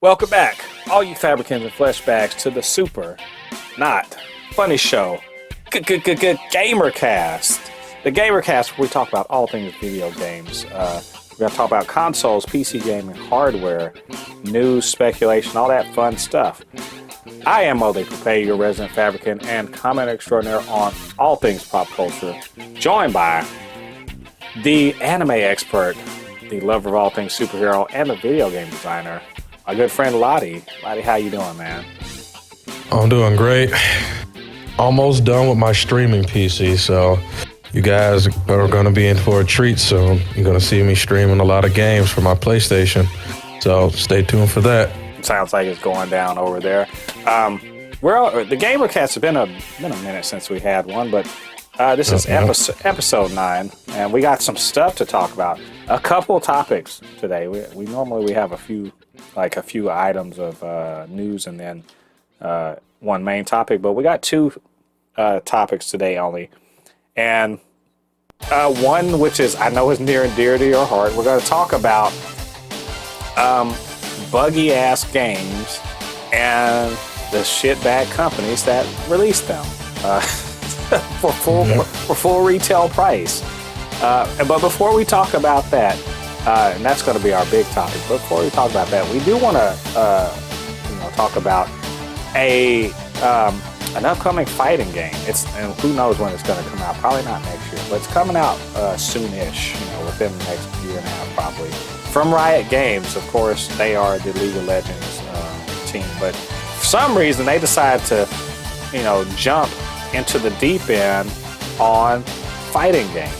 Welcome back, all you Fabricants and Fleshbacks, to the super, not funny show, Gamercast. The Gamercast, where we talk about all things video games. We're going to talk about consoles, PC gaming, hardware, news, speculation, all that fun stuff. I am Mode Coupe, your resident Fabricant and comment extraordinaire on all things pop culture, joined by the anime expert, the lover of all things superhero, and the video game designer, my good friend Lottie. Lottie, how you doing, man? I'm doing great. Almost done with my streaming PC, so you guys are going to be in for a treat soon. You're going to see me streaming a lot of games for my PlayStation, so stay tuned for that. Sounds like it's going down over there. The Gamercast has been a minute since we had one, but this is episode 9, and we got some stuff to talk about. A couple topics today. We normally have a few items of news and then one main topic, but we got two topics today only, and one which is I know is near and dear to your heart. We're going to talk about buggy ass games and the shitbag companies that release them for full retail price. But before we talk about that, and that's going to be our big topic. But before we talk about that, we do want to talk about an upcoming fighting game. And who knows when it's going to come out? Probably not next year, but it's coming out soonish. Within the next year and a half, probably. From Riot Games, of course, they are the League of Legends team. But for some reason, they decided to, jump into the deep end on fighting games.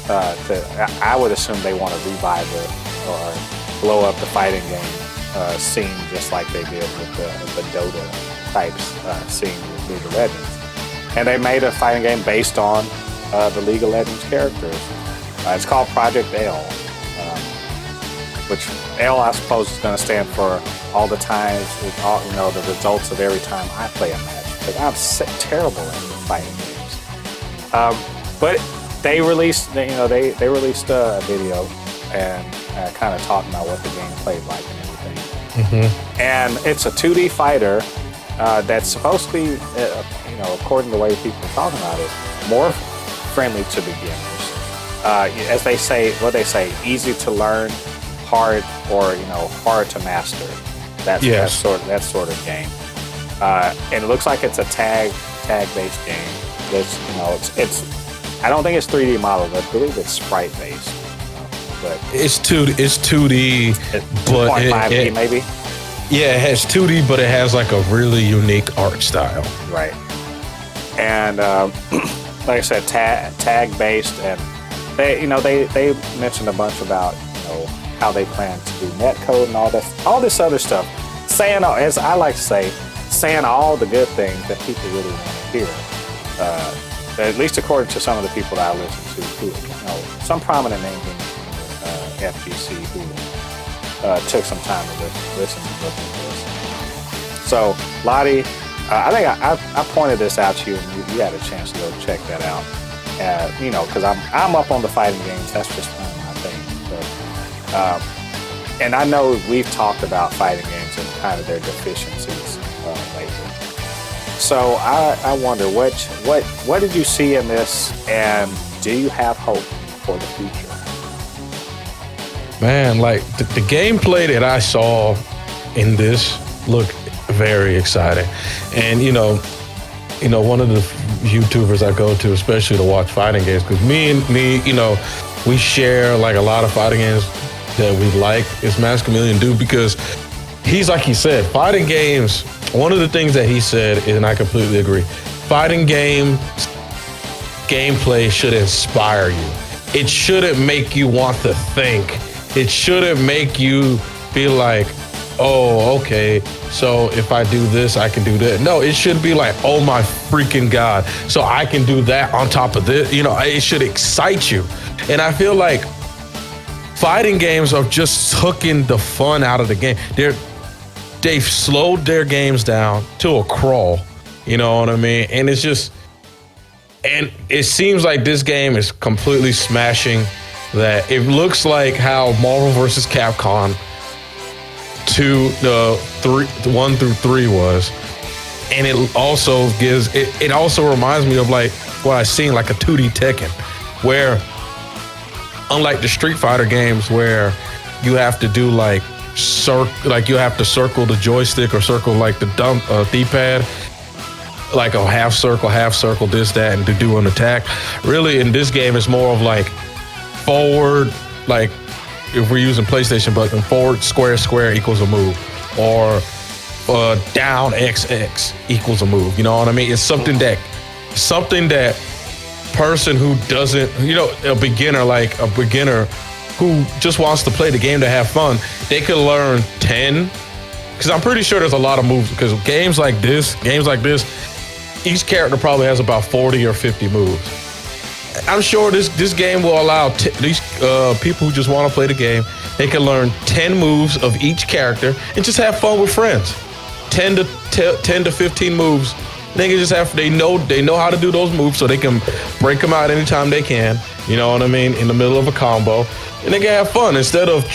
I would assume they want to revive it or blow up the fighting game scene just like they did with the Dota types scene with League of Legends. And they made a fighting game based on the League of Legends characters. It's called Project L, which L, I suppose, is going to stand for all the times, the results of every time I play a match. Because I'm terrible at fighting games. But they released, they released a video and kind of talking about what the game played like and everything. Mm-hmm. And it's a 2D fighter that's supposed to be, according to the way people are talking about it, more friendly to beginners. As they say, easy to learn, hard, or hard to master. That sort of game. And it looks like it's a tag-based game. It's I don't think it's 3D modeled. I believe it's sprite based. But it's 2D, but 2.5D maybe. Yeah, it has 2D, but it has like a really unique art style. Right. And like I said, tag based, and they mentioned a bunch about how they plan to do netcode and all this other stuff. Saying, as I like to say, saying all the good things that people really want to hear. At least according to some of the people that I listen to, who, some prominent names in FGC who took some time to listen and look at this. So, Lottie, I think I pointed this out to you, and you had a chance to go check that out. Because I'm up on the fighting games. That's just kind of my thing. But, and I know we've talked about fighting games and kind of their deficiencies lately. So I wonder what did you see in this, and do you have hope for the future? Man, like the gameplay that I saw in this looked very exciting, and one of the YouTubers I go to, especially to watch fighting games, because me, we share like a lot of fighting games that we like. Is Mass Chameleon Dude, because he's like he said, fighting games. One of the things that he said, and I completely agree, fighting gameplay should inspire you. It shouldn't make you want to think. It shouldn't make you be like, oh, okay, so if I do this, I can do that. No, it should be like, oh my freaking God, so I can do that on top of this. It should excite you. And I feel like fighting games are just hooking the fun out of the game. They've slowed their games down to a crawl, you know what I mean? And it's just, and it seems like this game is completely smashing that. It looks like how Marvel vs. Capcom 1 through 3 was. And it also it also reminds me of like what I've seen, like a 2D Tekken, where unlike the Street Fighter games where you have to do like you have to circle the joystick or circle like the D-pad, like a half circle, this, that, and to do an attack. Really, in this game, it's more of like forward, like if we're using PlayStation button, forward square equals a move, or down XX equals a move. You know what I mean? It's something that person who doesn't, a beginner who just wants to play the game to have fun, they could learn 10. Because I'm pretty sure there's a lot of moves. Because games like this, each character probably has about 40 or 50 moves. I'm sure this game will allow these people who just want to play the game, they can learn 10 moves of each character and just have fun with friends. 10 to 15 moves. They can just they know how to do those moves, so they can break them out anytime they can. You know what I mean? In the middle of a combo, and they can have fun instead of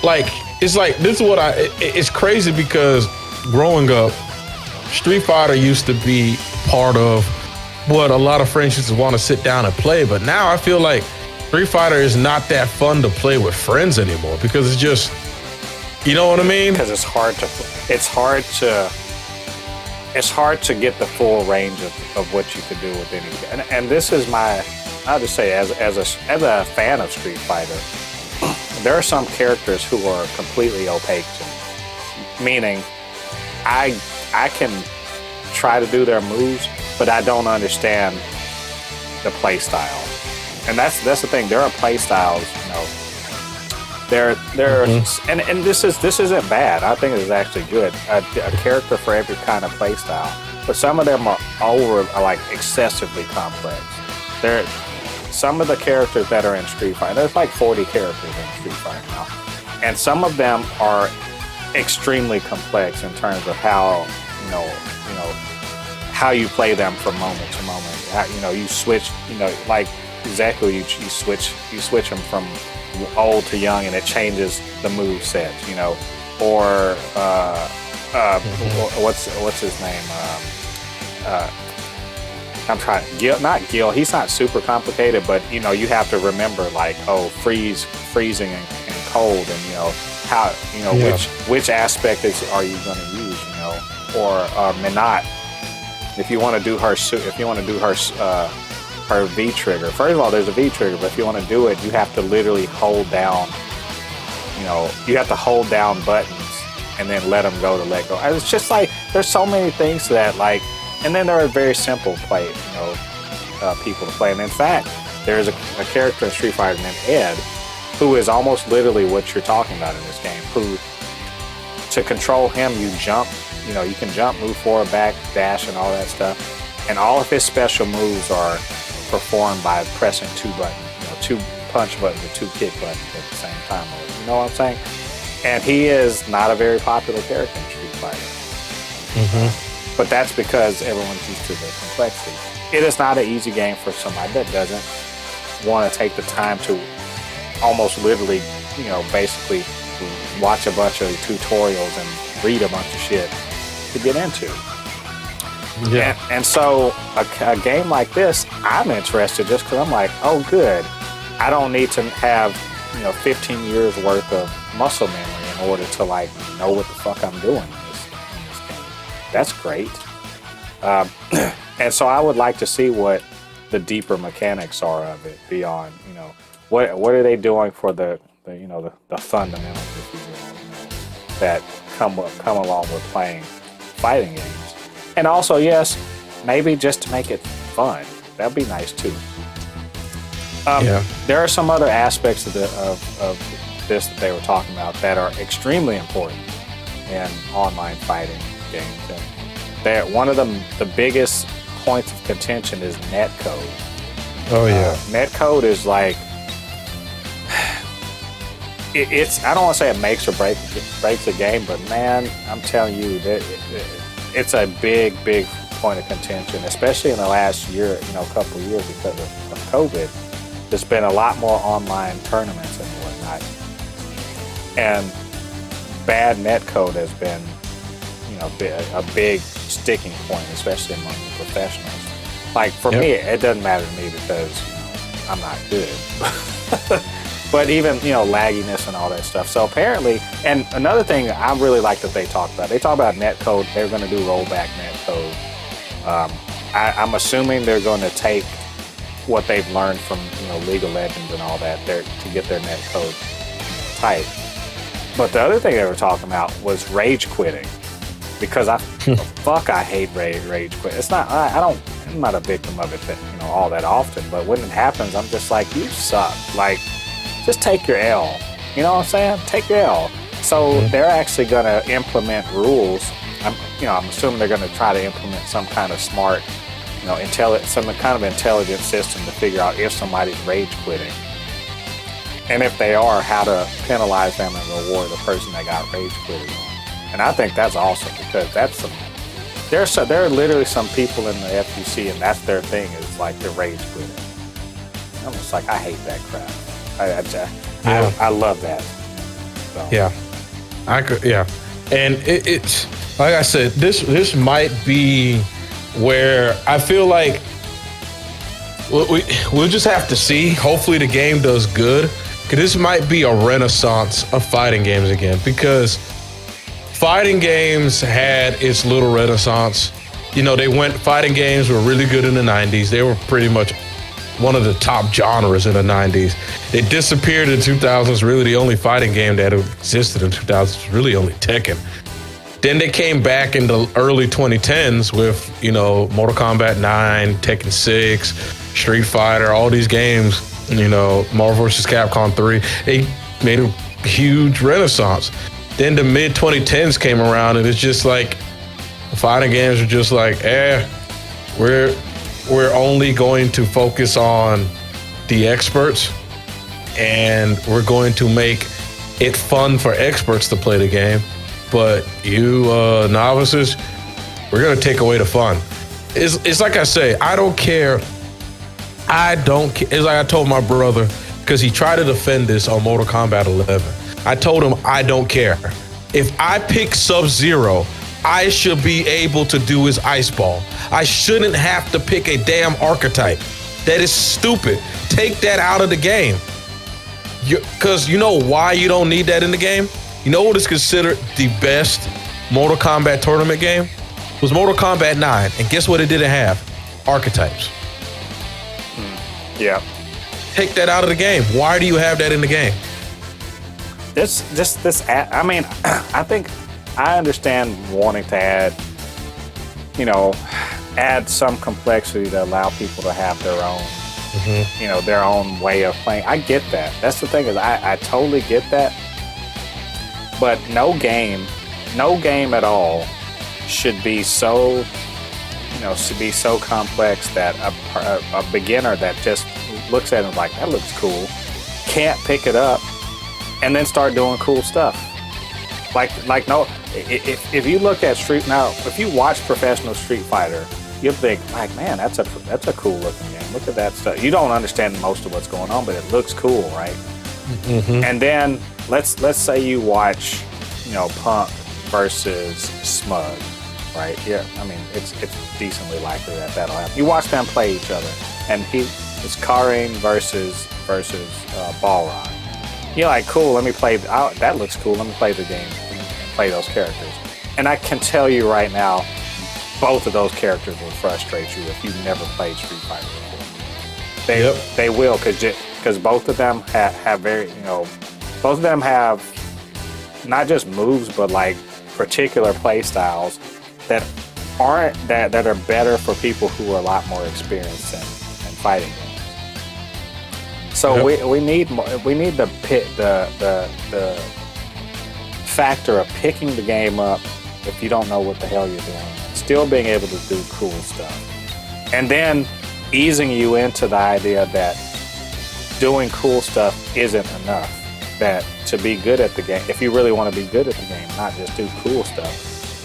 like it's like this is what it's crazy because growing up, Street Fighter used to be part of what a lot of friends used to want to sit down and play, but now I feel like Street Fighter is not that fun to play with friends anymore because it's just, you know what I mean? Because it's hard to get the full range of what you could do with any. And this is I'll just say as a fan of Street Fighter, there are some characters who are completely opaque to me. Meaning, I can try to do their moves, but I don't understand the play style. And that's the thing. There are play styles, There and this isn't bad. I think it's actually good. A character for every kind of play style. But some of them are like excessively complex. Some of the characters that are in Street Fighter, there's like 40 characters in Street Fighter now. And some of them are extremely complex in terms of how, how you play them from moment to moment. How, you switch, like exactly you switch them from old to young, and it changes the move set, or what's his name? I'm trying not Gil. He's not super complicated, but you have to remember like freezing and cold, and how which aspect are you going to use, or Minot. If you want to do her her V trigger. First of all, there's a V trigger, but if you want to do it, you have to literally hold down. You have to hold down buttons and then let them go to let go. And it's just like there's so many things to that. Like, and then there are very simple people to play. And in fact, there's a character in Street Fighter named Ed, who is almost literally what you're talking about in this game. Who, to control him, you jump. You can jump, move forward, back, dash, and all that stuff. And all of his special moves are performed by pressing two buttons, 2 punch buttons or 2 kick buttons at the same time. You know what I'm saying? And he is not a very popular character in Street Fighter. But that's because everyone's used to the complexity. It is not an easy game for somebody that doesn't want to take the time to almost literally, basically watch a bunch of tutorials and read a bunch of shit to get into. Yeah. And so a game like this, I'm interested just because I'm like, oh, good. I don't need to have 15 years worth of muscle memory in order to like know what the fuck I'm doing in this game. That's great. And so I would like to see what the deeper mechanics are of it beyond, what are they doing for the fundamentals, if you will, that come along with playing fighting games. And also, yes, maybe just to make it fun. That'd be nice too. There are some other aspects of this that they were talking about that are extremely important in online fighting games. And one of the biggest points of contention is netcode. Oh yeah, netcode is like it's. I don't want to say it makes or breaks a game, but man, I'm telling you that it's a big point of contention, especially in the last year, couple of years because of COVID. There's been a lot more online tournaments and whatnot, and bad netcode has been, a big sticking point, especially among the professionals. Like for me, it doesn't matter to me because I'm not good. But even, lagginess and all that stuff. So apparently, and another thing I really like that they talk about netcode. They're going to do rollback netcode. I'm assuming they're going to take what they've learned from, League of Legends and all that there to get their netcode tight. But the other thing they were talking about was rage quitting, because I hate rage quit. It's not I'm not a victim of it, all that often. But when it happens, I'm just like, you suck. Like, just take your L. You know what I'm saying? Take your L. So they're actually going to implement rules. I'm assuming they're going to try to implement some kind of smart, some kind of intelligent system to figure out if somebody's rage quitting. And if they are, how to penalize them and reward the person that got rage quitting on. And I think that's awesome, because there are literally some people in the FGC, and that's their thing, is like they're rage quitting. I'm just like, I hate that crap. I love that. So. Yeah, and it's like I said, this might be where I feel like we'll just have to see. Hopefully the game does good, because this might be a renaissance of fighting games again, because fighting games had its little renaissance. Fighting games were really good in the 90s. They were pretty much one of the top genres in the 90s. They disappeared in the 2000s. Really, the only fighting game that existed in 2000s was really only Tekken. Then they came back in the early 2010s with, Mortal Kombat 9, Tekken 6, Street Fighter, all these games, Marvel vs. Capcom 3. They made a huge renaissance. Then the mid-2010s came around, and it's just like, fighting games are just like, we're only going to focus on the experts, and we're going to make it fun for experts to play the game. But you novices, we're going to take away the fun. It's like I say, I don't care. It's like I told my brother, because he tried to defend this on Mortal Kombat 11. I told him, I don't care. If I pick Sub-Zero, I should be able to do his ice ball. I shouldn't have to pick a damn archetype. That is stupid. Take that out of the game. Because you know why you don't need that in the game? You know what is considered the best Mortal Kombat tournament game? It was Mortal Kombat 9. And guess what it didn't have? Archetypes. Yeah. Take that out of the game. Why do you have that in the game? I think I understand wanting to add some complexity to allow people to have their own, their own way of playing. I get that. That's the thing, is I totally get that. But no game at all should be so, complex that a beginner that just looks at it like, that looks cool, can't pick it up and then start doing cool stuff. No, if you look at if you watch professional Street Fighter, you'll think like, man, that's a cool looking game. Look at that stuff. You don't understand most of what's going on, but it looks cool, right? And then let's say you watch, Punk versus Smug, right? Yeah, I mean, it's decently likely that'll happen. You watch them play each other, and it's Karin versus Balrog. You're like, cool, let me play. That looks cool. Let me play the game and play those characters. And I can tell you right now, both of those characters will frustrate you if you've never played Street Fighter before. They will, because both of them have very, both of them have not just moves, but like particular play styles that are better for people who are a lot more experienced in fighting games. So we need the factor of picking the game up if you don't know what the hell you're doing, still being able to do cool stuff, and then easing you into the idea that doing cool stuff isn't enough. That to be good at the game, if you really want to be good at the game, not just do cool stuff,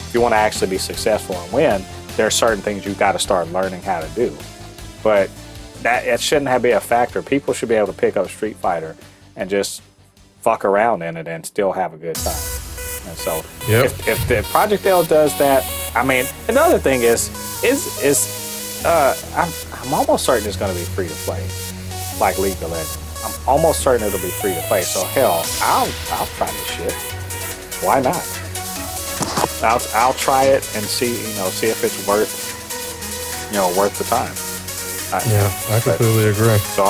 if you want to actually be successful and win, there are certain things you've got to start learning how to do. But it shouldn't be a factor. People should be able to pick up Street Fighter and just fuck around in it and still have a good time. investment. So Yep. if the Project L does that, I mean, another thing is I'm almost certain it's going to be free to play, like League of Legends. I'm almost certain it'll be free to play. So hell, I'll try this shit. Why not? I'll try it and see if it's worth the time. I completely agree. So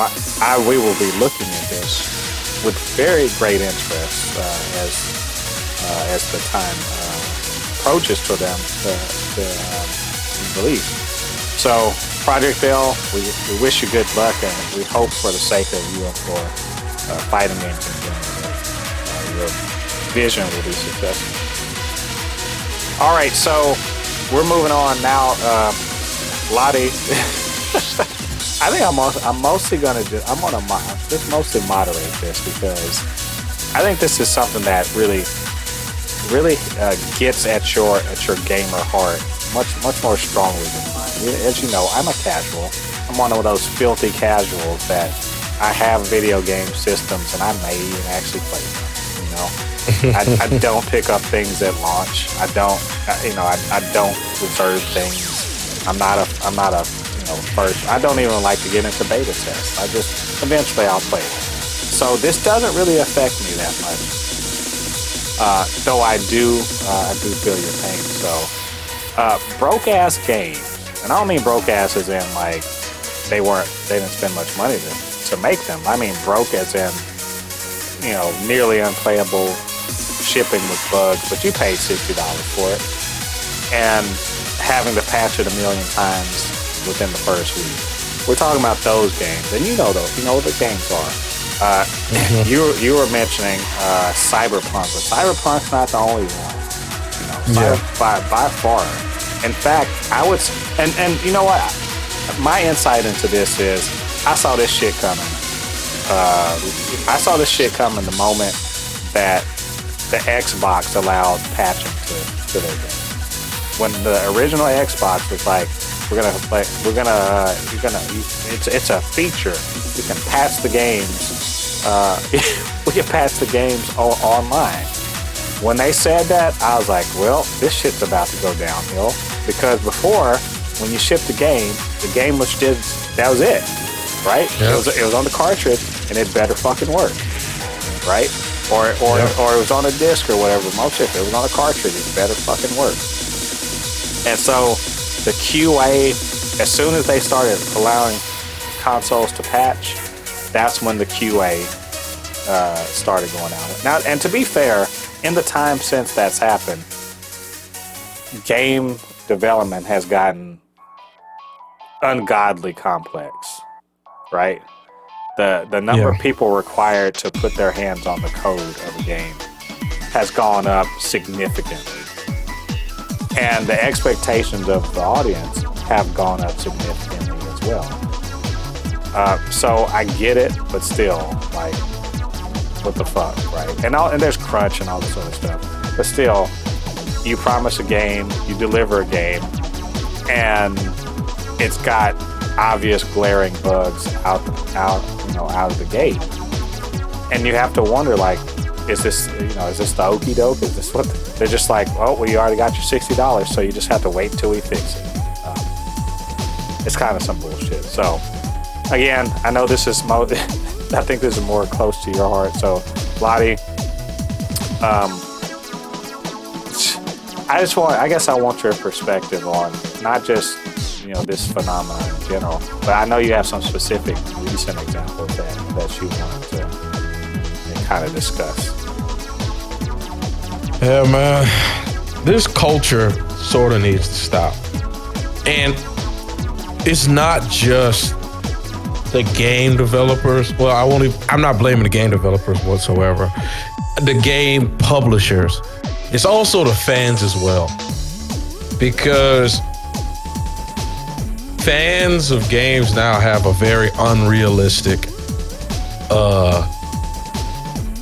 we will be looking at this with very great interest as the time approaches for them to release. So Project L, we wish you good luck, and we hope for the sake of you and for fighting games in general that your vision will be successful. All right, so we're moving on now. Lottie, I think I'm mostly gonna just mostly moderate this because I think this is something that really gets at your gamer heart much more strongly than mine. As you know, I'm a casual. I'm one of those filthy casuals that I have video game systems and I may even actually play them. I don't pick up things at launch. I don't reserve things. I'm not a first. I don't even like to get into beta tests. I just eventually I'll play it. So this doesn't really affect me that much. Though I do feel your pain. So broke ass games, and I don't mean broke ass as in like they didn't spend much money to make them. I mean broke as in nearly unplayable, shipping with bugs, but you paid $60 for it, and having to patch it 1 million times within the first week. We're talking about those games, and you know what the games are. You were mentioning Cyberpunk, but Cyberpunk's not the only one. By far. In fact, I would, and you know what? My insight into this is I saw this shit coming. I saw this shit coming the moment that the Xbox allowed patching to their game. When the original Xbox was like, it's a feature. You can patch the games. We can patch the games online. When they said that, I was like, well, this shit's about to go downhill. Because before, when you shipped the game was just, that was it, right? Yep. It was on the cartridge, and it better fucking work, right? Or it was on a disc or whatever. Most if it was on a cartridge, it better fucking work. And so the QA, as soon as they started allowing consoles to patch, that's when the QA started going out. Now, and to be fair, in the time since that's happened, game development has gotten ungodly complex, right? The number of people required to put their hands on the code of a game has gone up significantly. And the expectations of the audience have gone up significantly as well. So I get it, but still, like, what the fuck, right? And there's crunch and all this other stuff. But still, you promise a game, you deliver a game, and it's got obvious glaring bugs out of the gate. And you have to wonder, like, is this the okie doke? Is this what they're just like? Oh, well, you already got your $60, so you just have to wait till we fix it. It's kind of some bullshit. So, again, I know this is I think this is more close to your heart. So, Lottie, I guess I want your perspective on not just this phenomenon in general, but I know you have some specific recent examples that you want to kind of discuss. Yeah, man, this culture sort of needs to stop, and it's not just the game developers. Well, I'm not blaming the game developers whatsoever. The game publishers. It's also the fans as well, because fans of games now have a very unrealistic,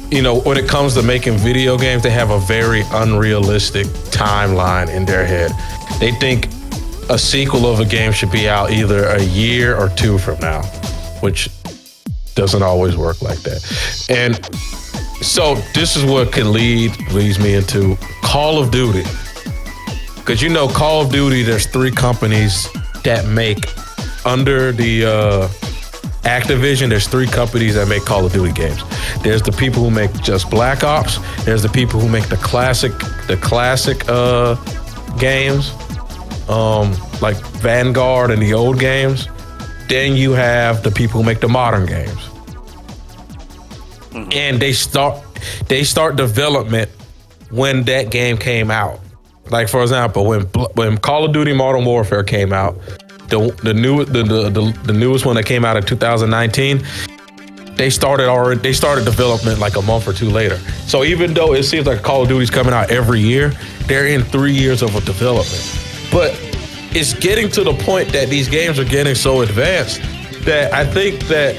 when it comes to making video games, they have a very unrealistic timeline in their head. They think a sequel of a game should be out either a year or 2 from now, which doesn't always work like that. And So this is what leads me into Call of Duty. Because Call of Duty, there's 3 companies that make under the Activision. There's 3 companies that make Call of Duty games. There's the people who make just Black Ops. There's the people who make the classic games, like Vanguard and the old games. Then you have the people who make the modern games. Mm-hmm. And they start development when that game came out. Like, for example, when Call of Duty Modern Warfare came out, the newest one that came out in 2019, they started development like a month or 2 later. So even though it seems like Call of Duty's coming out every year, they're in 3 years of a development. But it's getting to the point that these games are getting so advanced that I think that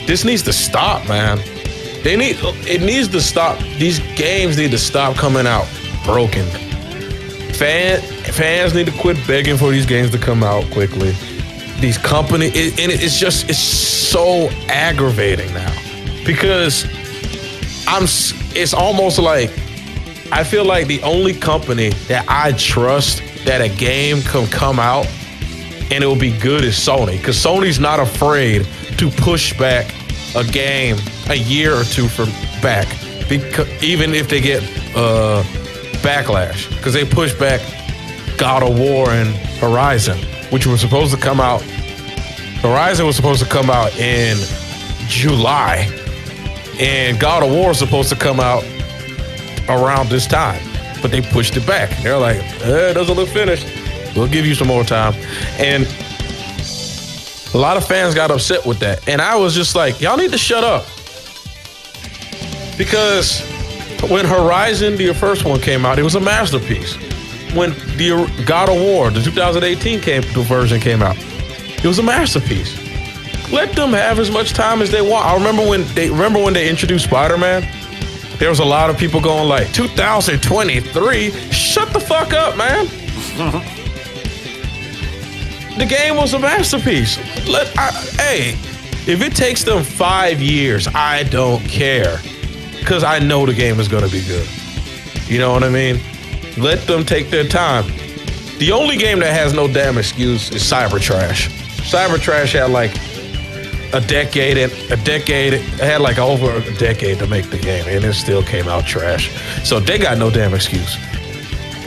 this needs to stop, man. It needs to stop. These games need to stop coming out broken. Fans need to quit begging for these games to come out quickly. These companies, it's so aggravating now, because it's almost like I feel like the only company that I trust that a game can come out and it will be good is Sony, because Sony's not afraid to push back a game a year or 2 from back, even if they get backlash, because they pushed back God of War and Horizon, which was supposed to come out. Horizon was supposed to come out in July, and God of War was supposed to come out around this time, but they pushed it back. They're like, it doesn't look finished. We'll give you some more time. And a lot of fans got upset with that. And I was just like, y'all need to shut up. Because when Horizon, the first one, came out, it was a masterpiece. When the God of War, the 2018 version came out, it was a masterpiece. Let them have as much time as they want. I remember when they introduced Spider-Man, there was a lot of people going like, 2023? Shut the fuck up, man. The game was a masterpiece. Hey, if it takes them 5 years, I don't care. Because I know the game is going to be good. You know what I mean? Let them take their time. The only game that has no damn excuse is Cybertrash. Cybertrash had like a decade. It had like over a decade to make the game, and it still came out trash. So they got no damn excuse.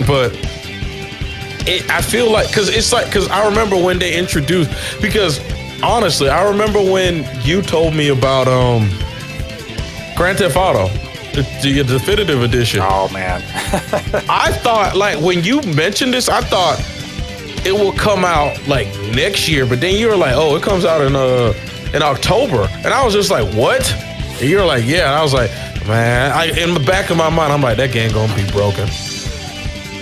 But I feel like, because I remember when they introduced, because honestly, I remember when you told me about Grand Theft Auto, the definitive edition. Oh man. I thought, like, when you mentioned this, I thought it will come out like next year, but then you were like, oh, it comes out in October. And I was just like, what? And you were like, yeah. And I was like, man, in the back of my mind, I'm like, that game gonna be broken.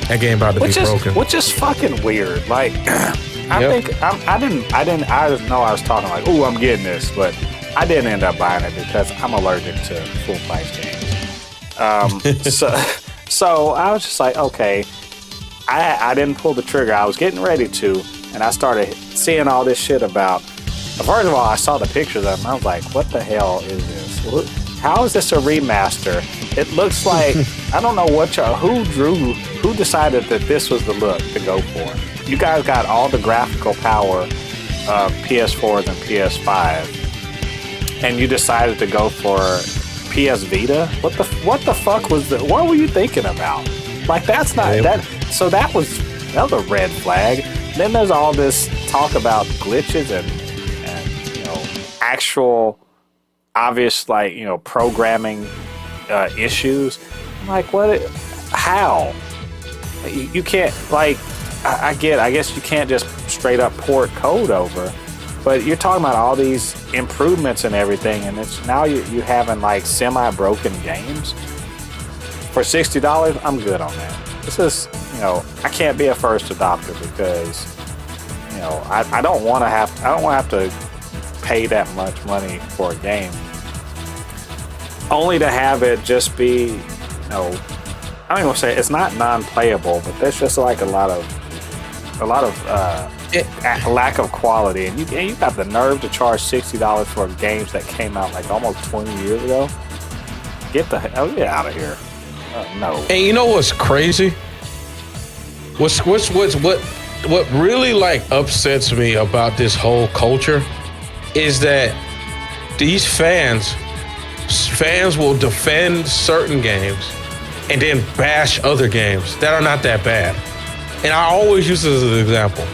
That game about to be broken. Which is fucking weird. Like, I know I was talking like, oh, I'm getting this, but I didn't end up buying it because I'm allergic to full price games. So I was just like, okay, I didn't pull the trigger. I was getting ready to, and I started seeing all this shit about. First of all, I saw the pictures of them. I was like, what the hell is this? How is this a remaster? It looks like, I don't know who decided that this was the look to go for. You guys got all the graphical power of PS4s and PS5, and you decided to go for PS Vita? What the fuck was that? What were you thinking about? Like, that's not that. So that was a red flag. Then there's all this talk about glitches and actual obvious programming issues. I'm like, what? How? You can't, like, I guess you can't just straight up port code over. But you're talking about all these improvements and everything, and it's now you having like semi-broken games for $60. I'm good on that. This is, I can't be a first adopter because, I don't want to have to pay that much money for a game, only to have it just be, I don't even want to say it's not non-playable, but there's just like a lot of lack of quality, and you got the nerve to charge $60 for games that came out like almost 20 years ago. Get the hell out of here. No. And you know what's crazy? What really like upsets me about this whole culture is that these fans will defend certain games and then bash other games that are not that bad. And I always use this as an example.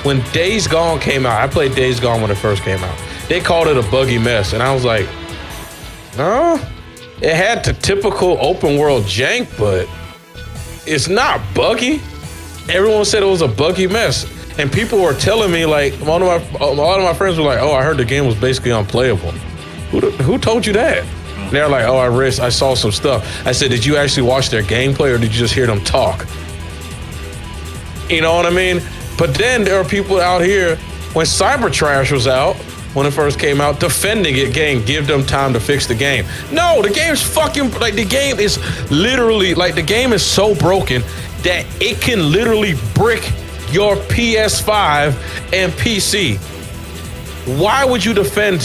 When Days Gone came out, I played Days Gone when it first came out. They called it a buggy mess, and I was like, no, it had the typical open world jank, but it's not buggy. Everyone said it was a buggy mess, and people were telling me, like, a lot of my friends were like, oh, I heard the game was basically unplayable. Who told you that? And they're like, oh, I saw some stuff. I said, did you actually watch their gameplay, or did you just hear them talk? You know what I mean? But then there are people out here, when Cybertrash was out, when it first came out, defending it, give them time to fix the game. No, the game's fucking, like, the game is literally, like, the game is so broken that it can literally brick your PS5 and PC. Why would you defend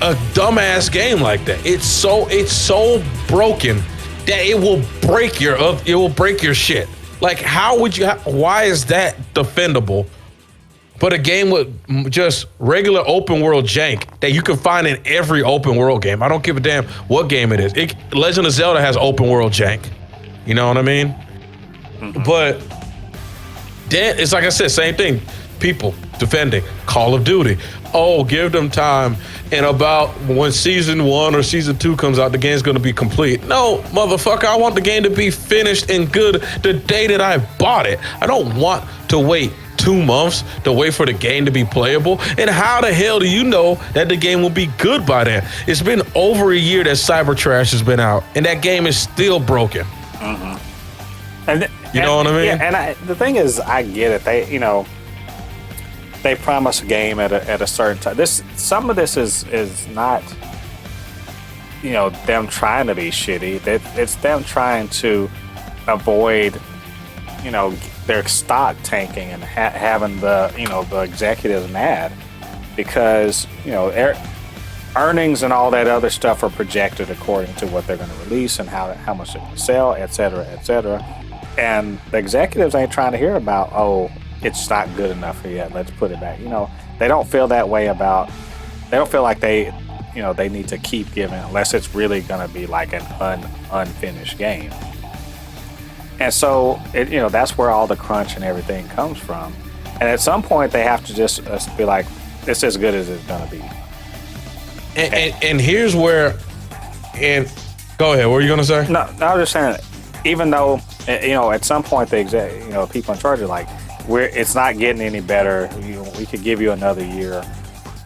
a dumbass game like that? It's so broken that it will break your shit. Like, why is that defendable? But a game with just regular open world jank that you can find in every open world game. I don't give a damn what game it is. Legend of Zelda has open world jank. You know what I mean? Mm-hmm. But then it's like I said, same thing. People defending Call of Duty. Oh, give them time. And about when season 1 or season 2 comes out, the game's going to be complete. No, motherfucker, I want the game to be finished and good the day that I bought it. I don't want to wait 2 months to wait for the game to be playable. And how the hell do you know that the game will be good by then? It's been over a year that Cybertrash has been out, and that game is still broken. Mm-hmm. You know what I mean? Yeah, and the thing is, I get it. They promise a game at a certain time. Some of this is not, them trying to be shitty. It's them trying to avoid, their stock tanking and having the executives mad because earnings and all that other stuff are projected according to what they're going to release and how much they can sell, et cetera, et cetera. And the executives ain't trying to hear about, oh, it's not good enough yet, let's put it back. They don't feel that way they don't feel like they need to keep giving unless it's really going to be like an unfinished game. And so, that's where all the crunch and everything comes from. And at some point, they have to just be like, it's as good as it's going to be. And here's where, and go ahead, what were you going to say? No, I was just saying, even though, at some point, the people in charge are like, it's not getting any better. We could give you another year,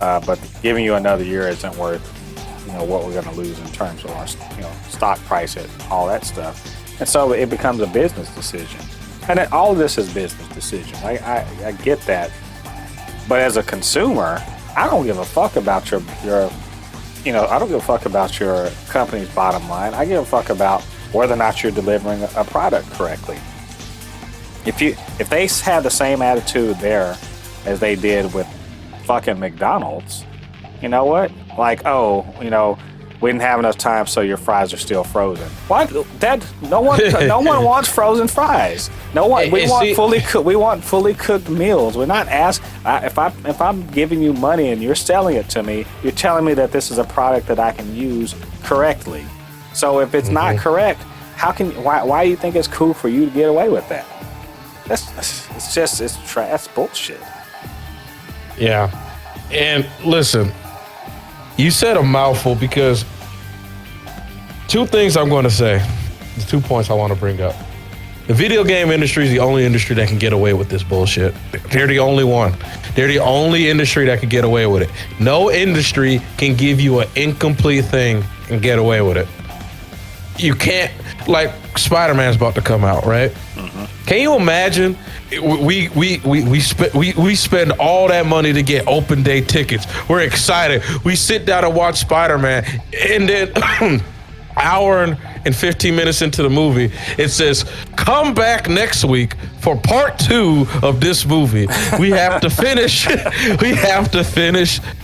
but giving you another year isn't worth, what we're going to lose in terms of our, stock price and all that stuff. And so it becomes a business decision. And all of this is business decision. I get that. But as a consumer, I don't give a fuck about your I don't give a fuck about your company's bottom line. I give a fuck about whether or not you're delivering a product correctly. If they had the same attitude there as they did with fucking McDonald's, you know what? Like, oh, we didn't have enough time, so your fries are still frozen. What? No one wants frozen fries. No one. We want fully cooked meals. We're not if I'm giving you money and you're selling it to me, you're telling me that this is a product that I can use correctly. So if it's not correct, why do you think it's cool for you to get away with that? That's bullshit. Yeah. And listen, you said a mouthful because 2 things I'm going to say. There's 2 points I want to bring up. The video game industry is the only industry that can get away with this bullshit. They're the only one. They're the only industry that can get away with it. No industry can give you an incomplete thing and get away with it. You can't, like, Spider-Man's about to come out, right? Mm-hmm. Can you imagine? We spend all that money to get open day tickets. We're excited. We sit down and watch Spider-Man, and then hour and 15 minutes into the movie, it says, come back next week for part 2 of this movie. We have to finish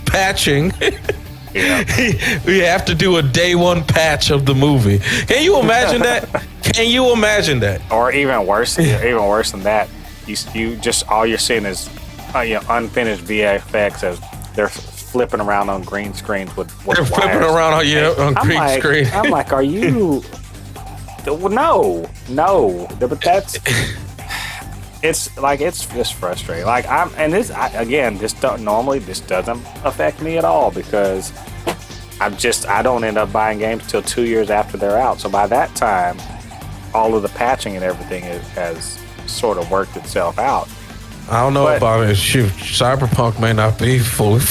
patching We have to do a day one patch of the movie. Can you imagine that? Can you imagine that? Or even worse than that, you just all you're seeing is unfinished VFX as they're flipping around on green screens with they're wires. flipping around on green screen. I'm like, are you? No, but that's. It's just frustrating. Like this doesn't affect me at all because I don't end up buying games till 2 years after they're out. So by that time, all of the patching and everything has sort of worked itself out. I don't know about it. Shoot, Cyberpunk may not be fully.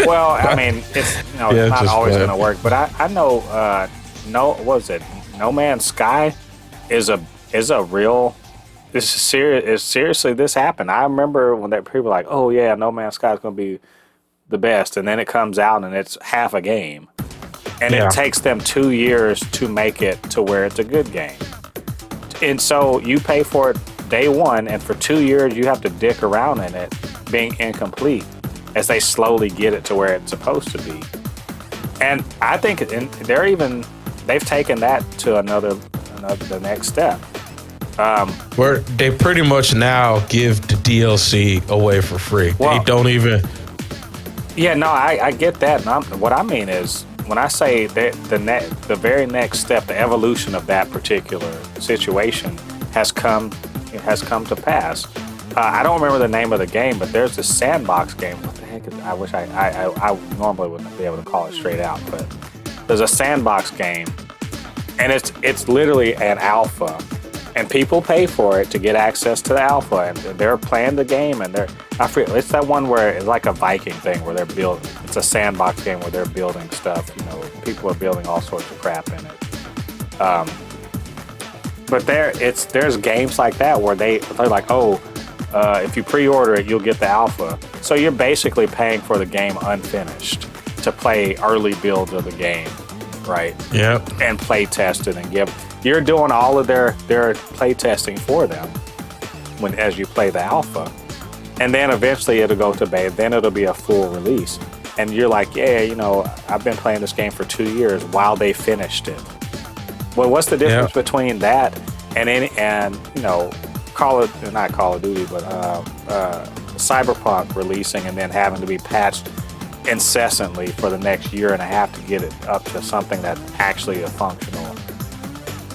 Well, I mean, it's it's not always going to work. But I know, No Man's Sky is a real. This is serious. Seriously, this happened. I remember when people were like, "Oh yeah, No Man's Sky is going to be the best," and then it comes out and it's half a game, and it takes them 2 years to make it to where it's a good game. And so you pay for it day one, and for 2 years you have to dick around in it being incomplete as they slowly get it to where it's supposed to be. And I think they've taken that to the next step. Where they pretty much now give the DLC away for free. Well, they don't even. Yeah, no, I get that. What I mean is, when I say that the very next step, the evolution of that particular situation has come to pass. I don't remember the name of the game, but there's this sandbox game. What the heck is? I wish I normally wouldn't be able to call it straight out, but there's a sandbox game, and it's literally an alpha. And people pay for it to get access to the alpha, and they're playing the game. And I forget, it's that one where it's like a Viking thing where they're building. It's a sandbox game where they're building stuff. People are building all sorts of crap in it. But there's games like that where they're like, if you pre-order it, you'll get the alpha. So you're basically paying for the game unfinished to play early builds of the game, right? Yep. And play test it and you're doing all of their play testing for them as you play the alpha. And then eventually it'll go to beta, then it'll be a full release. And you're like, I've been playing this game for 2 years while they finished it. Well, what's the difference between that and not Call of Duty, but Cyberpunk releasing and then having to be patched incessantly for the next year and a half to get it up to something that's actually a functional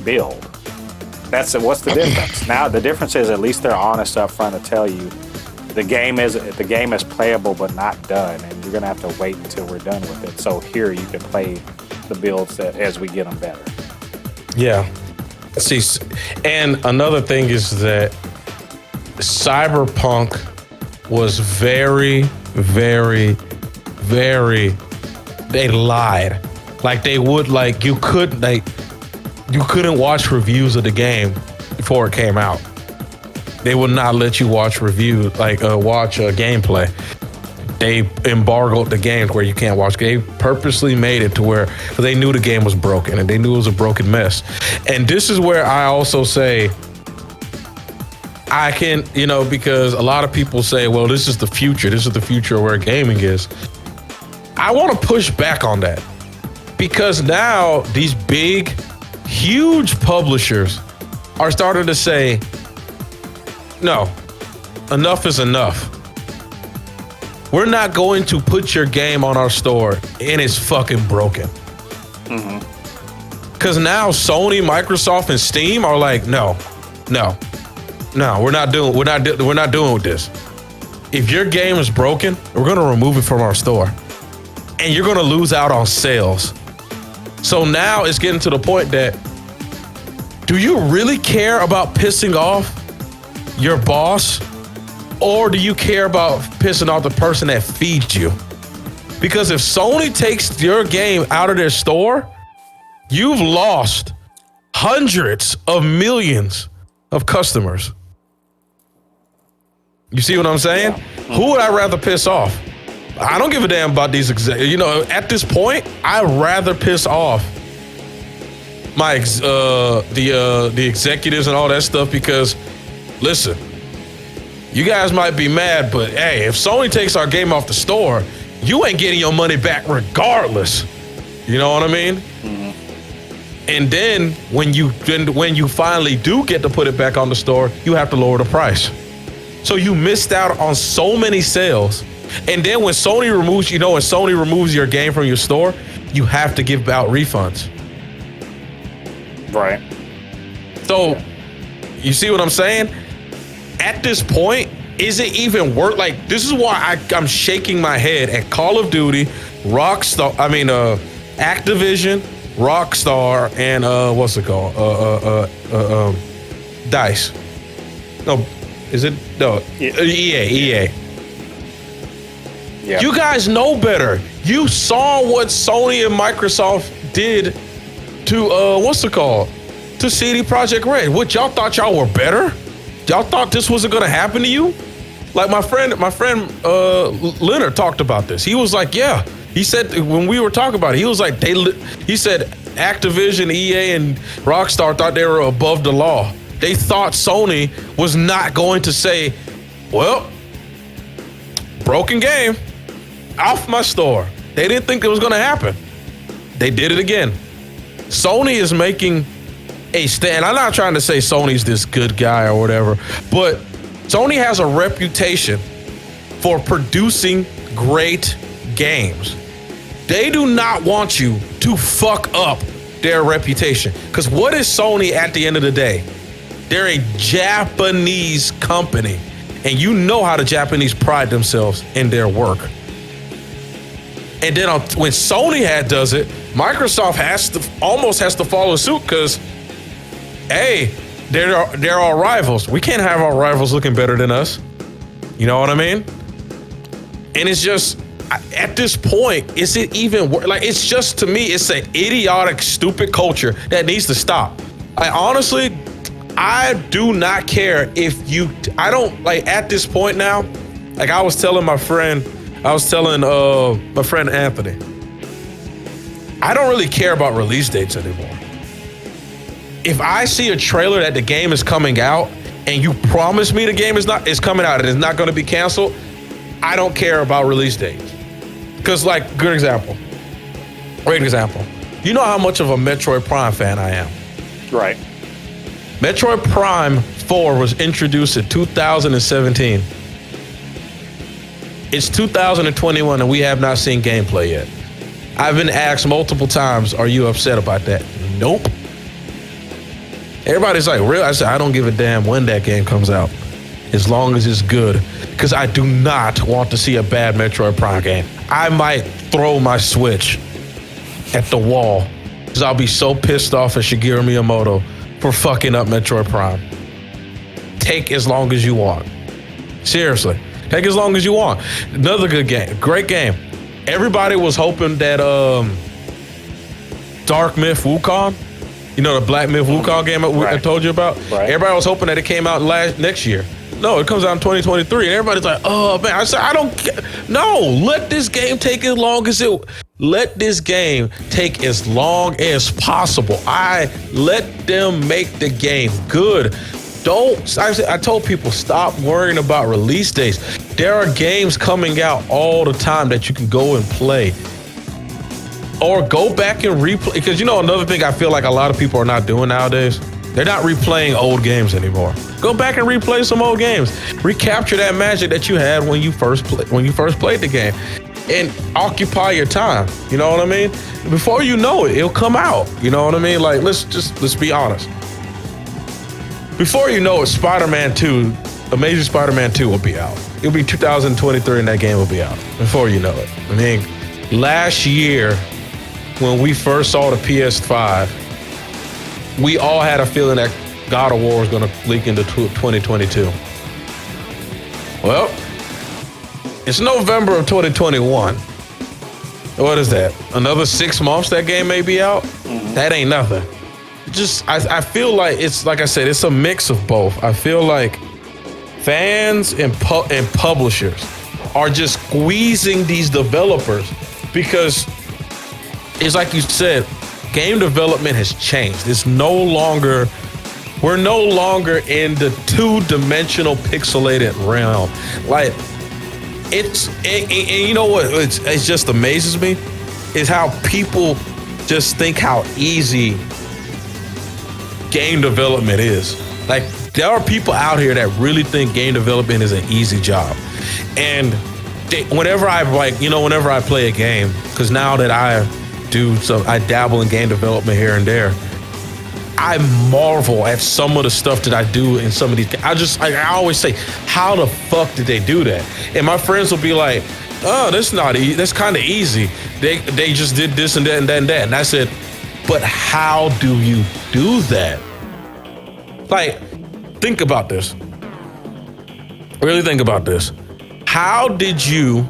build? What's the difference? Now the difference is at least they're honest up front to tell you the game is playable but not done, and you're gonna have to wait until we're done with it. So here you can play the builds as we get them better. Yeah. See, and another thing is that Cyberpunk was very, very, very. They lied. Like they would. Like you couldn't watch reviews of the game before it came out. They would not let you watch reviews, watch gameplay. They embargoed the games where you can't watch. They purposely made it to where they knew the game was broken and they knew it was a broken mess. And this is where I also say, I can, because a lot of people say, well, this is the future. This is the future of where gaming is. I want to push back on that because now these big, huge publishers are starting to say, no, enough is enough. We're not going to put your game on our store and it's fucking broken. Because now Sony, Microsoft, and Steam are like, no, we're not doing with this. If your game is broken, we're gonna remove it from our store, and you're gonna lose out on sales. So now it's getting to the point that, do you really care about pissing off your boss? Or do you care about pissing off the person that feeds you? Because if Sony takes your game out of their store, you've lost hundreds of millions of customers. You see what I'm saying? Yeah. Who would I rather piss off? I don't give a damn about these at this point, I'd rather piss off my the executives and all that stuff because, listen, you guys might be mad, but hey, if Sony takes our game off the store, you ain't getting your money back regardless. You know what I mean? And then when you finally do get to put it back on the store, you have to lower the price. So you missed out on so many sales. And then when Sony removes your game from your store, you have to give out refunds. Right. So you see what I'm saying? At this point, is it even worth, like, this is why I'm shaking my head at Call of Duty, Activision, Rockstar, and what's it called? DICE. No, is it? No, EA. Yeah. You guys know better. You saw what Sony and Microsoft did to to CD Projekt Red. What, y'all thought y'all were better? Y'all thought this wasn't gonna happen to you? Like my friend Leonard talked about this. He was like, yeah. He said when we were talking about it, he was like, he said Activision, EA, and Rockstar thought they were above the law. They thought Sony was not going to say, well, broken game, off my store. They didn't think it was going to happen. They did it again. Sony is making a stand. I'm not trying to say Sony's this good guy or whatever, but Sony has a reputation for producing great games. They do not want you to fuck up their reputation. Because what is Sony at the end of the day? They're a Japanese company. And you know how the Japanese pride themselves in their work. And then when Sony does it, Microsoft almost has to follow suit because, hey, they're our rivals. We can't have our rivals looking better than us. You know what I mean? And it's just, at this point, is it even like, it's just, to me, it's an idiotic, stupid culture that needs to stop. Honestly, I do not care I don't, like, at this point now, like I was telling my friend Anthony, I don't really care about release dates anymore. If I see a trailer that the game is coming out and you promise me the game is coming out and it's not going to be canceled, I don't care about release dates. Because, like, great example. You know how much of a Metroid Prime fan I am. Right. Metroid Prime 4 was introduced in 2017. It's 2021 and we have not seen gameplay yet. I've been asked multiple times, are you upset about that? Nope. Everybody's like, real? I said, I don't give a damn when that game comes out, as long as it's good. Because I do not want to see a bad Metroid Prime game. I might throw my Switch at the wall because I'll be so pissed off at Shigeru Miyamoto for fucking up Metroid Prime. Take as long as you want. Seriously, take as long as you want. Another good game, great game. Everybody was hoping that Dark Myth Wukong, you know, the Black Myth Wukong game I told you about? Right. Everybody was hoping that it came out next year. No, it comes out in 2023, and everybody's like, oh, man. I said, I don't care. No, let this game take as long as possible. Let them make the game good. I told people, stop worrying about release dates. There are games coming out all the time that you can go and play. Or go back and replay. Because, you know, another thing I feel like a lot of people are not doing nowadays, they're not replaying old games anymore. Go back and replay some old games. Recapture that magic that you had when you first played the game. And occupy your time. You know what I mean? Before you know it, it'll come out. You know what I mean? Like, let's be honest. Before you know it, Spider-Man 2, Amazing Spider-Man 2 will be out. It'll be 2023 and that game will be out. Before you know it. I mean, last year, when we first saw the PS5, we all had a feeling that God of War was going to leak into 2022. Well, it's November of 2021. What is that? Another 6 months that game may be out? That ain't nothing. I feel like it's, like I said, it's a mix of both. I feel like fans and publishers are just squeezing these developers because it's like you said, game development has changed. We're no longer in the two-dimensional pixelated realm. Like, and you know what? It just amazes me is how people just think how easy game development is. Like, there are people out here that really think game development is an easy job. And whenever I play a game, because now that I dabble in game development here and there, I marvel at some of the stuff that I do in some of these. I always say, how the fuck did they do that? And my friends will be like, oh, that's not easy. That's kind of easy. They just did this and that and that and that. And I said, but how do you do that? Like, think about this. Really think about this. How did you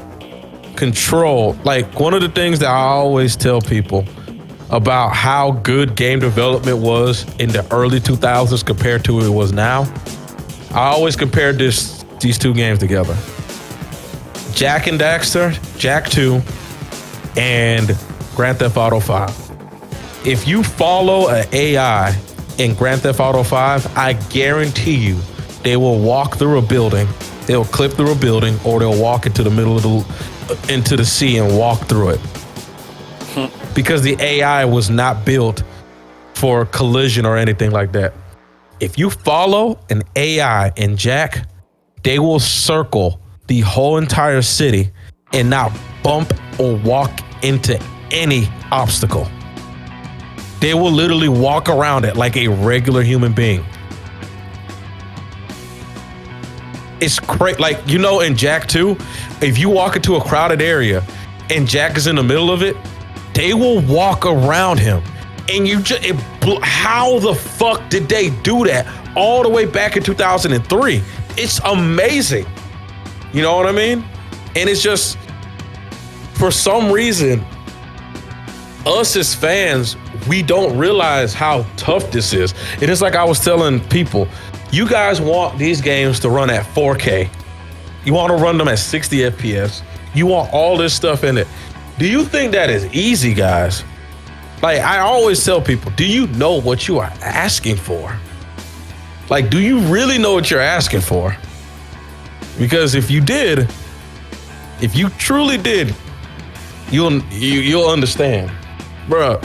control, like, one of the things that I always tell people about how good game development was in the early 2000s compared to it was now, I always compared these two games together. Jak and Daxter, Jak 2, and Grand Theft Auto 5. If you follow an AI in Grand Theft Auto 5, I guarantee you they will walk through a building, they'll clip through a building, or they'll walk into the middle of into the sea and walk through it. Because the AI was not built for collision or anything like that. If you follow an AI in Jak, they will circle the whole entire city and not bump or walk into any obstacle. They will literally walk around it like a regular human being. It's crazy. Like, in Jak 2, if you walk into a crowded area and Jak is in the middle of it, they will walk around him. And how the fuck did they do that all the way back in 2003? It's amazing. You know what I mean? And it's just, for some reason, us as fans, we don't realize how tough this is. It is like I was telling people, you guys want these games to run at 4K. You want to run them at 60 FPS. You want all this stuff in it. Do you think that is easy, guys? Like, I always tell people, do you know what you are asking for? Like, do you really know what you're asking for? Because if you truly did, you'll understand. Bro,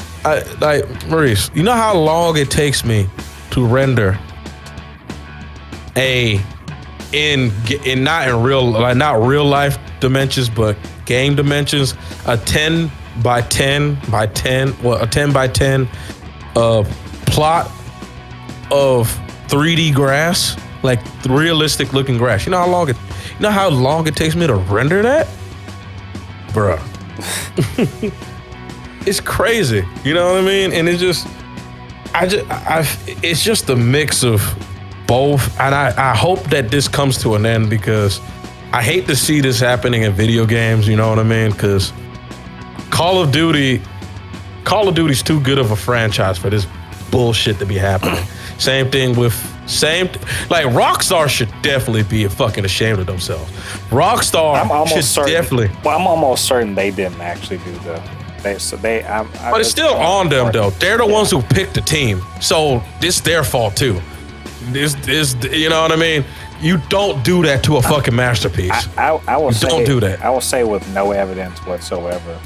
Maurice, you know how long it takes me to render not real life dimensions, but game dimensions, a 10 by 10 by 10, a 10 by 10 plot of 3D grass, like realistic looking grass. You know how long it takes me to render that? Bruh. It's crazy. You know what I mean? And it's just a mix of both. And I hope that this comes to an end, because I hate to see this happening in video games, you know what I mean? Because Call of Duty's too good of a franchise for this bullshit to be happening. Like, Rockstar should definitely be fucking ashamed of themselves. Rockstar I'm almost certain they didn't actually do but it's still on them, though. They're the ones who picked the team, so it's their fault too. You know what I mean? You don't do that to a fucking masterpiece. Don't do that. I will say with no evidence whatsoever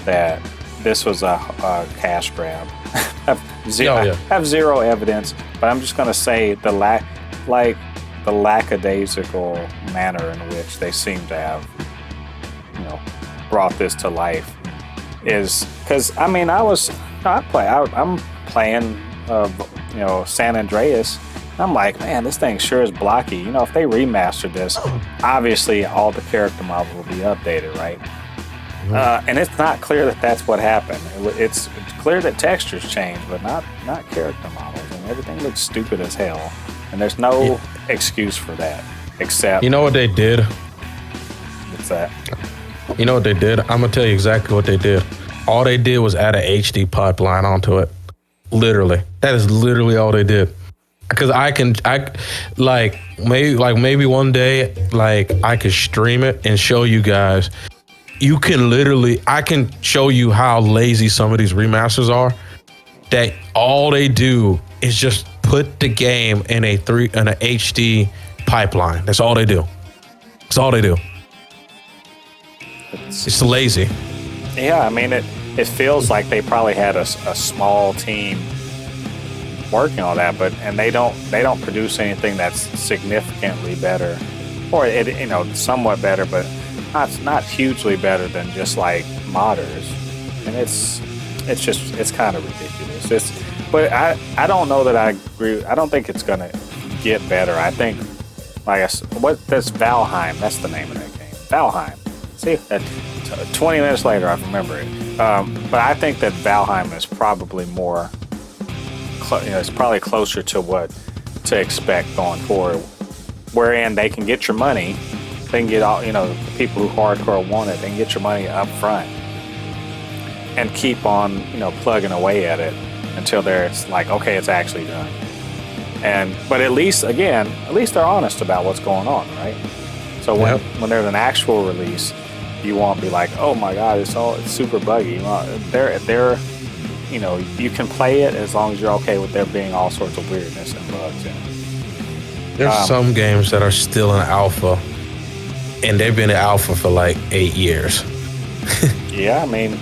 that this was a cash grab. I have zero evidence, but I'm just gonna say the lackadaisical manner in which they seem to have, brought this to life is because I'm playing San Andreas. I'm like, man, this thing sure is blocky. If they remastered this, obviously all the character models will be updated, right? And it's not clear that that's what happened. It's clear that textures changed, but not character models, and everything looks stupid as hell. And there's no excuse for that, except... You know what they did? What's that? You know what they did? I'm going to tell you exactly what they did. All they did was add an HD pipeline onto it. Literally. That is literally all they did. Because maybe one day, I could stream it and show you guys. I can show you how lazy some of these remasters are. That all they do is just put the game in an HD pipeline. That's all they do. That's all they do. It's lazy. Yeah, I mean, it feels like they probably had a small team working on that, and they don't produce anything that's significantly better, or it somewhat better, but not hugely better than just like modders, and it's kind of ridiculous. But I don't know that I agree. I don't think it's gonna get better. I think, that's Valheim. That's the name of that game, Valheim. See, 20 minutes later, I remember it. But I think that Valheim is probably more. It's probably closer to what to expect going forward, wherein they can get your money, they can get all the people who hardcore want it, they can get your money up front and keep on plugging away at it until they're like, okay, it's actually done. But at least they're honest about what's going on, right? So when there's an actual release, you won't be like, oh my god, it's super buggy. They're you can play it as long as you're okay with there being all sorts of weirdness and bugs in it. There's some games that are still in alpha, and they've been in alpha for like 8 years. Yeah, I mean,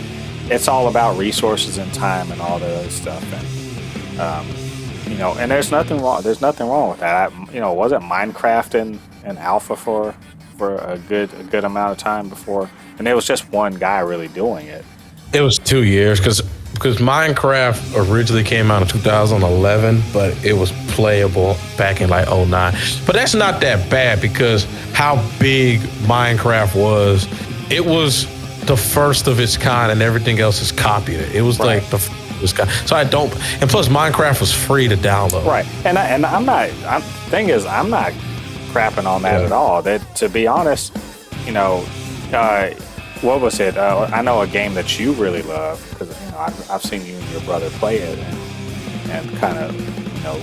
it's all about resources and time and all that other stuff, and and there's nothing wrong. There's nothing wrong with that. Wasn't Minecraft in alpha for a good amount of time before, and there was just one guy really doing it. It was 2 years because Minecraft originally came out in 2011, but it was playable back in like 2009. But that's not that bad because how big Minecraft was, it was the first of its kind, and everything else is copied it. It was right. Like the first of its kind. So and plus Minecraft was free to download. Right, and I'm not crapping on that at all. That, to be honest, what was it? I know a game that you really love because I've seen you and your brother play it and kind of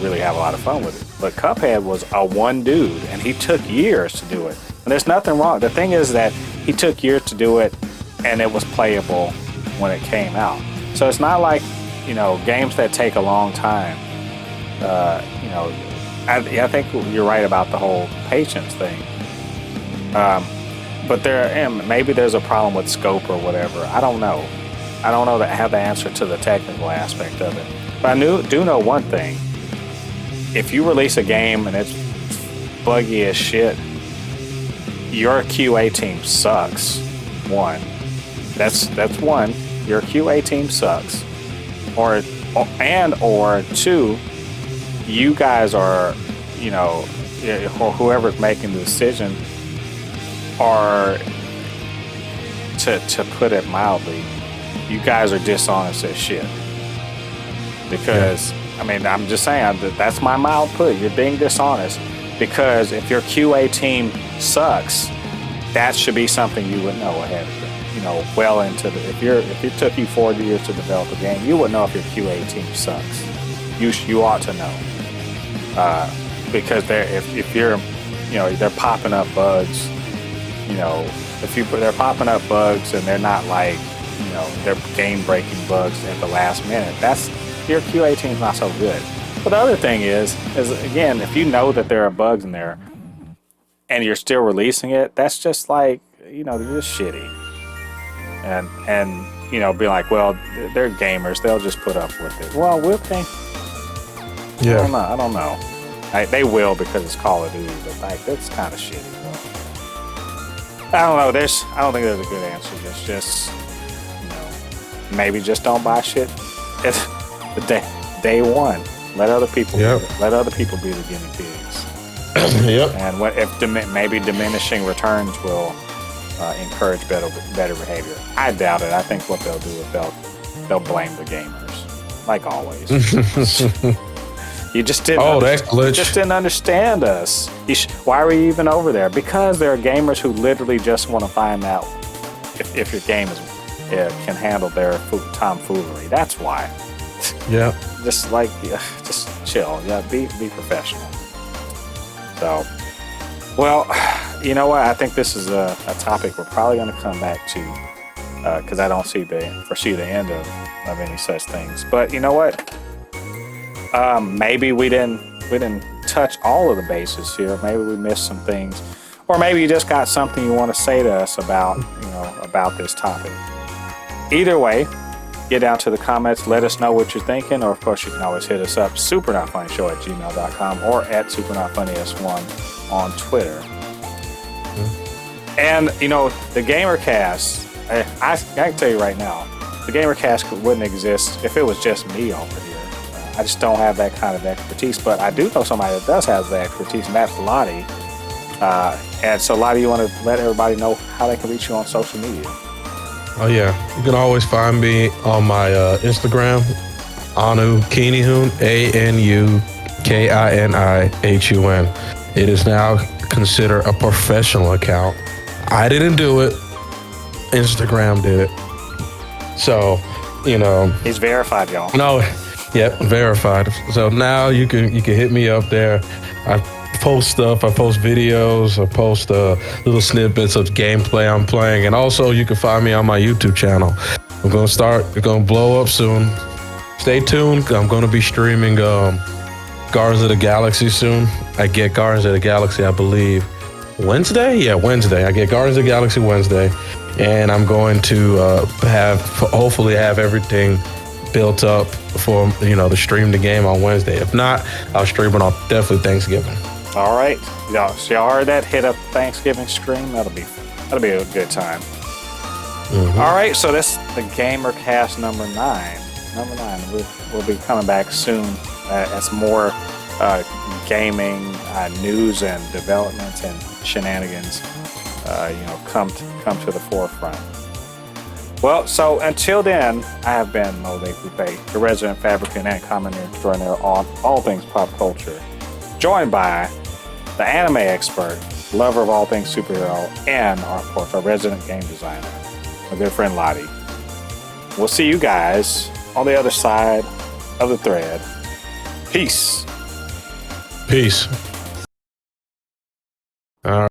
really have a lot of fun with it. But Cuphead was a one dude, and he took years to do it. And there's nothing wrong. The thing is that he took years to do it, and it was playable when it came out. So it's not like games that take a long time. I think you're right about the whole patience thing. But maybe there's a problem with scope or whatever. I don't know. I don't know that I have the answer to the technical aspect of it. But I do know one thing. If you release a game and it's buggy as shit, your QA team sucks. One. That's one. Your QA team sucks. Or two, you guys are, or whoever's making the decision are, to put it mildly, you guys are dishonest as shit. Because, I'm just saying, that's my mild put. You're being dishonest. Because if your QA team sucks, that should be something you would know ahead of it. Well into if it took you 4 years to develop a game, you would know if your QA team sucks. You ought to know. Because if you're, they're popping up bugs, they're popping up bugs and they're not like, they're game-breaking bugs at the last minute, that's your QA team's not so good. But the other thing is again, if you know that there are bugs in there and you're still releasing it, that's just like, they're just shitty. And be like, well, they're gamers, they'll just put up with it. Well, will they? Yeah. I don't know. They will because it's Call of Duty, but that's kind of shitty. I don't know. I don't think there's a good answer. It's just, maybe just don't buy shit. It's the day one. Let other people. Let other people be the guinea pigs. Yep. And maybe diminishing returns will encourage better behavior. I doubt it. I think what they'll do is they'll blame the gamers, like always. You just didn't. Just didn't understand us. Why were you even over there? Because there are gamers who literally just want to find out if your game can handle their tomfoolery. That's why. Yeah. Just chill. Yeah, be professional. So, well, you know what? I think this is a topic we're probably going to come back to because I don't foresee the end of any such things. But you know what? Maybe we didn't touch all of the bases here. Maybe we missed some things, or maybe you just got something you want to say to us about this topic. Either way, get down to the comments. Let us know what you're thinking. Or, of course, you can always hit us up, supernotfunnyshow@gmail.com or at supernotfunnyS1 on Twitter. And, the Gamercast, I can tell you right now, the Gamercast wouldn't exist if it was just me over here. I just don't have that kind of expertise, but I do know somebody that does have the expertise, and that's Lottie. And so, Lottie, you want to let everybody know how they can reach you on social media? Oh, yeah. You can always find me on my Instagram, Anu Kinihun, ANUKINIHUN. It is now considered a professional account. I didn't do it. Instagram did it. So, He's verified, y'all. No, yep, verified. So now you can hit me up there. I post stuff. I post videos. I post little snippets of gameplay I'm playing, and also you can find me on my YouTube channel. I'm gonna start. It's gonna blow up soon. Stay tuned. I'm gonna be streaming Guardians of the Galaxy soon. I get Guardians of the Galaxy, I believe, Wednesday. Yeah, Wednesday. I get Guardians of the Galaxy Wednesday, and I'm going to hopefully have everything built up for to stream the game on Wednesday. If not, I'll stream it on definitely Thanksgiving. All right, y'all. So y'all heard that? Hit up Thanksgiving stream. That'll be a good time. Mm-hmm. All right, so that's the Gamercast number 9. Number 9. We'll be coming back soon as more gaming news and developments and shenanigans come to the forefront. Well, so until then, I have been Mo Le Coupe, the resident fabricant and commentator extraordinaire on all things pop culture, joined by the anime expert, lover of all things superhero, and, of course, our resident game designer, my good friend Lottie. We'll see you guys on the other side of the thread. Peace. Peace. All right.